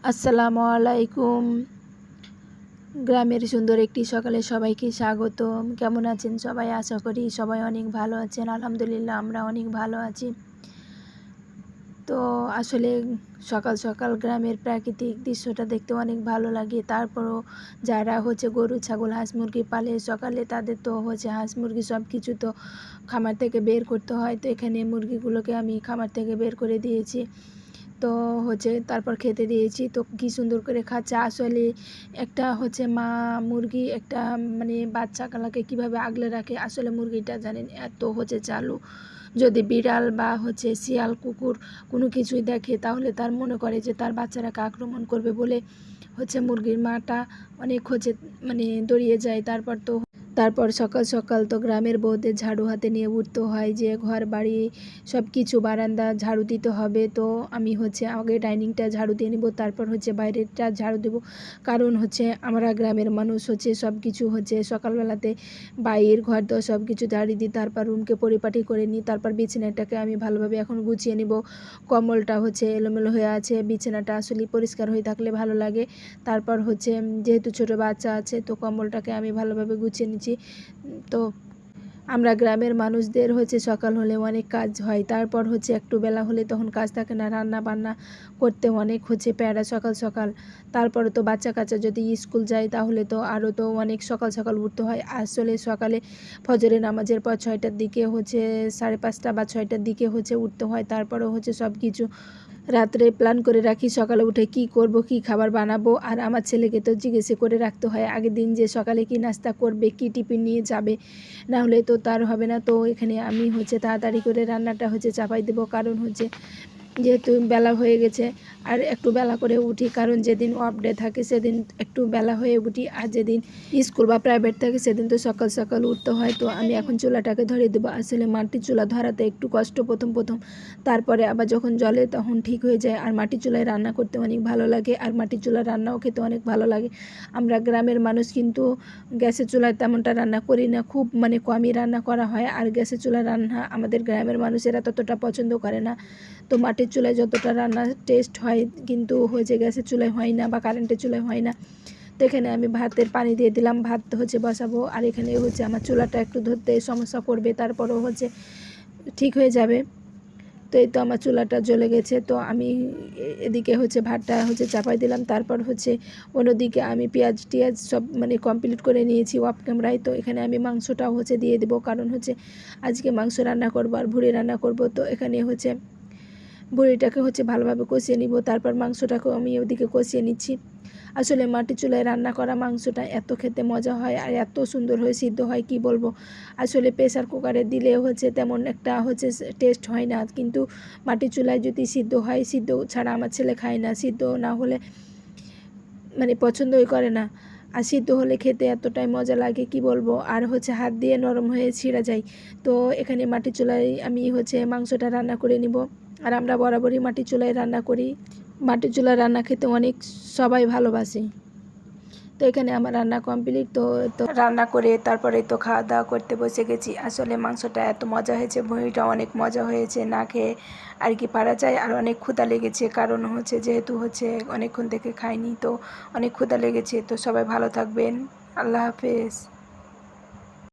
আসসালামু আলাইকুম। গ্রামের সুন্দর একটি সকালে সবাইকে স্বাগতম। কেমন আছেন সবাই? আশা করি সবাই অনেক ভালো আছেন। আলহামদুলিল্লাহ আমরা অনেক ভালো আছি। তো আসলে সকাল সকাল গ্রামের প্রাকৃতিক দৃশ্যটা দেখতে অনেক ভালো লাগে। তারপরও যারা গরু ছাগল হাঁস মুরগি পালে সকালে তাদের তো হাঁস মুরগি সব কিছু তো খামার থেকে বের করতে হয়। তো এখানে মুরগিগুলোকে আমি খামার থেকে বের করে দিয়েছি। তো তারপর খেতে দিয়েছি। তো কী সুন্দর করে খাচ্ছে। আসলে একটা মা মুরগি একটা মানে বাচ্চাগুলোকে কীভাবে আগলে রাখে, আসলে মুরগিটা জানেন এত চালু। যদি বিড়াল বা শিয়াল কুকুর কোনো কিছুই দেখে তাহলে তার মনে করে যে তার বাচ্চারাকে আক্রমণ করবে বলে মুরগির মাটা অনেক মানে দৌড়িয়ে যায়। তারপর সকাল সকাল তো গ্রামের বউদের ঝাড়ু হাতে নিয়ে উঠতে হয়, যে ঘর বাড়ি সব কিছু বারান্দা ঝাড়ু দিতে হবে। তো আমি আগে ডাইনিংটা ঝাড়ু দিয়ে নিব, তারপর বাইরেরটা ঝাড়ু দেব। কারণ আমরা গ্রামের মানুষ সব কিছু সকালবেলাতে বাইরের ঘর তো সব কিছু ঝাড়ু দিই, তারপর রুমকে পরিপাটি করে নিই। তারপর বিছানাটাকে আমি ভালোভাবে এখন গুছিয়ে নিব। কম্বলটা এলোমেলো হয়ে আছে, বিছানাটা আসলে পরিষ্কার হয়ে থাকলে ভালো লাগে। তারপর যেহেতু ছোট বাচ্চা আছে তো কম্বলটাকে আমি ভালোভাবে গুছিয়ে নিচ্ছি। তো আমরা গ্রামের মানুষদের সকাল হলে অনেক কাজ হয়। তারপর একটু বেলা হলে তখন কাজ থাকে না, রান্না বান্না করতে অনেক প্যারা সকাল সকাল। তারপরে তো বাচ্চা কাচ্চা যদি স্কুল যায় তাহলে তো আরও তো অনেক সকাল সকাল উঠতে হয়। আসলে সকালে ফজরের নামাজের পর 6টার দিকে 5:30 বা 6টার দিকে উঠতে হয়। তারপরে সব কিছু রাত্রে প্ল্যান করে রাখি, সকালে উঠে কি করব, কি খাবার বানাবো। আর আমার ছেলেকে তো জিজ্ঞেস করে রাখতে হয় আগের দিন যে সকালে কি নাস্তা করবে, কি টিফিন নিয়ে যাবে, না হলে তো তার হবে না। তো এখানে আমি তাড়াতাড়ি করে রান্নাটা চাপাই দেবো, কারণ যেহেতু বেলা হয়ে গেছে। আর একটু বেলা করে উঠি, কারণ যেদিন অফ ডে থাকে সেদিন একটু বেলা হয়ে উঠি, আর যেদিন স্কুল বা প্রাইভেট থাকে সেদিন তো সকাল সকাল উঠতে হয়। তো আমি এখন চুলাটাকে ধরিয়ে দেবো। আসলে মাটির চুলা ধরাতে একটু কষ্ট প্রথম, তারপরে আবার যখন জ্বলে তখন ঠিক হয়ে যায়। আর মাটির চুলায় রান্না করতে অনেক ভালো লাগে, আর মাটির চুলার রান্নাও খেতে অনেক ভালো লাগে। আমরা গ্রামের মানুষ কিন্তু গ্যাসের চুলায় তেমনটা রান্না করি না, খুব কমই রান্না করা হয়। আর গ্যাসের চুলার রান্না আমাদের গ্রামের মানুষেরা ততটা পছন্দ করে না। তো মাটির চুলায় যতটা রান্নার টেস্ট হয় কিন্তু গ্যাসের চুলায় হয় না বা কারেন্টের চুলায় হয় না। তো এখানে আমি ভাতের পানি দিয়ে দিলাম, ভাত বসাবো। আর এখানে আমার চুলাটা একটু ধরতে সমস্যা করবে, তারপরও ঠিক হয়ে যাবে। তো এই তো আমার চুলাটা জ্বলে গেছে। তো আমি এদিকে ভাতটা চাপাই দিলাম। তারপর অন্যদিকে আমি পেঁয়াজ টিয়াজ সব কমপ্লিট করে নিয়েছি অফ ক্যামেরায়। তো এখানে আমি মাংসটাও দিয়ে দেবো, কারণ আজকে মাংস রান্না করবো আর ভুড়ি রান্না করব। তো এখানে বড়িটাকে ভালোভাবে কষিয়ে নিব, তারপর মাংসটাকেও আমি ওদিকে কষিয়ে নিচ্ছি। আসলে মাটির চুলায় রান্না করা মাংসটা এত খেতে মজা হয় আর এত সুন্দর হয়ে সিদ্ধ হয় কি বলবো। আসলে প্রেসার কুকারে দিলে তেমন একটা টেস্ট হয় না, কিন্তু মাটির চুলায় যদি সিদ্ধ হয়, সিদ্ধ ছাড়া আমার ছেলে খায় না, সিদ্ধ না হলে পছন্দই করে না। আর সিদ্ধ হলে খেতে এতটাই মজা লাগে কি বলবো। আর হাত দিয়ে নরম হয়ে ছিঁড়া যায়। তো এখানে মাটির চুলায় আমি মাংসটা রান্না করে নিব। আর আমরা বরাবরই মাটির চুলায় রান্না করি, মাটির চুলায় রান্না খেতে অনেক সবাই ভালোবাসে। তো এখানে আমার রান্না কমপ্লিট। তো রান্না করে তারপরে তো খাওয়া দাওয়া করতে বসে গেছি। আসলে মাংসটা এত মজা হয়েছে, ভুঁড়িটা অনেক মজা হয়েছে, না খেয়ে আর কি পারা যায়। আর অনেক ক্ষুধা লেগেছে, কারণ যেহেতু অনেকক্ষণ থেকে খাইনি, তো অনেক ক্ষুধা লেগেছে। তো সবাই ভালো থাকবেন, আল্লাহ হাফেজ।